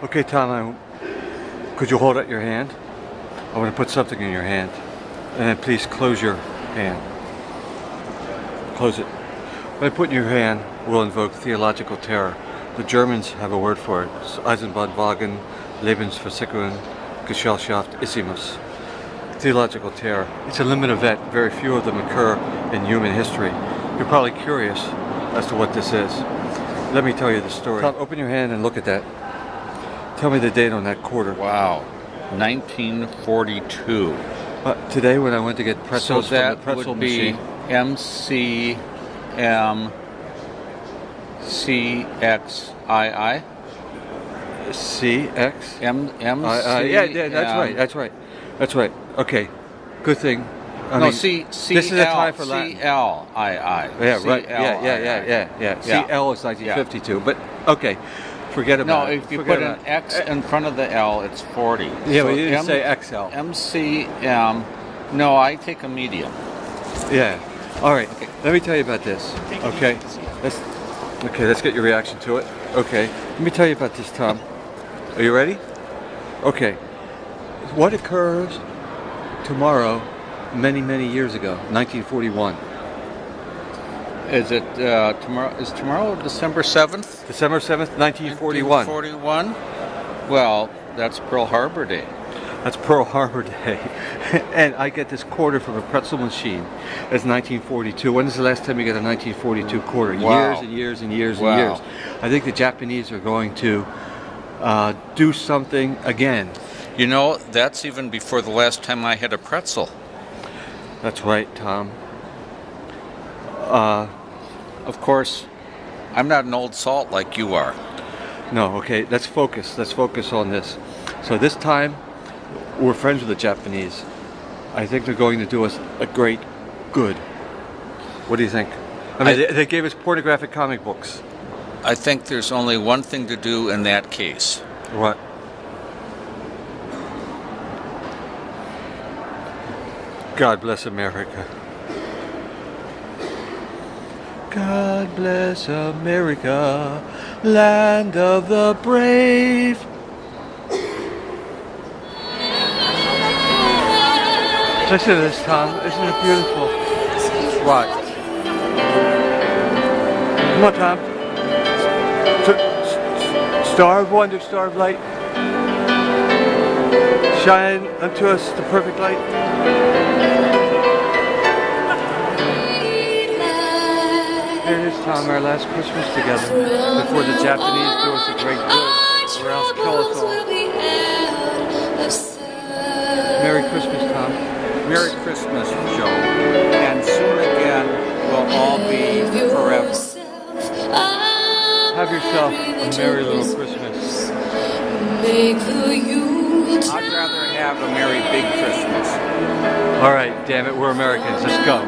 Okay, Tom, could you hold out your hand? I want to put something in your hand. And then please close your hand. Close it. What I put in your hand will invoke theological terror. The Germans have a word for it. It's Eisenbahnwagen, lebenvirsicherunggeschellschaf, issimus. Theological terror. It's a limited event. Very few of them occur in human history. You're probably curious as to what this is. Let me tell you the story. Tom, open your hand and look at that. Tell me the date on that quarter. Wow, 1942. Today when I went to get pretzels so that from the pretzel would be machine. MCMCXII? CX? Yeah, that's right. Okay, good thing. This is a time for Latin. CLII. Yeah, right. Yeah. CL is 1952, but okay, forget about it. No, if you put an X in front of the L, it's 40. Yeah, so we didn't say XL. MCM. No, I take a medium. Yeah. All right. Okay. Let me tell you about this. Okay. Let's get your reaction to it. Okay. Let me tell you about this, Tom. Are you ready? Okay. What occurs tomorrow, many years ago, 1941? Is it tomorrow? Is tomorrow December 7th? December 7th, 1941. 1941. Well, that's Pearl Harbor Day. That's Pearl Harbor Day. And I get this quarter from a pretzel machine. It's 1942. When is the last time you got a 1942 quarter? Wow. Years and years. Wow. I think the Japanese are going to do something again. You know, that's even before the last time I had a pretzel. That's right, Tom. Of course, I'm not an old salt like you are. No, okay, let's focus. Let's focus on this. So this time, we're friends with the Japanese. I think they're going to do us a great good. What do you think? I mean, they gave us pornographic comic books. I think there's only one thing to do in that case. What? God bless America. God bless America, land of the brave. Listen to this, Tom. Isn't it beautiful? What? Come on, Tom. Star of wonder, star of light. Shine unto us the perfect light. Here it is, Tom, our last Christmas together before the Japanese do us a great good or else kill us all. Merry Christmas, Tom. Merry Christmas, Joe. And soon again, we'll all be forever. Have yourself a merry little Christmas. I'd rather have a merry big Christmas. All right, damn it, we're Americans. Let's go.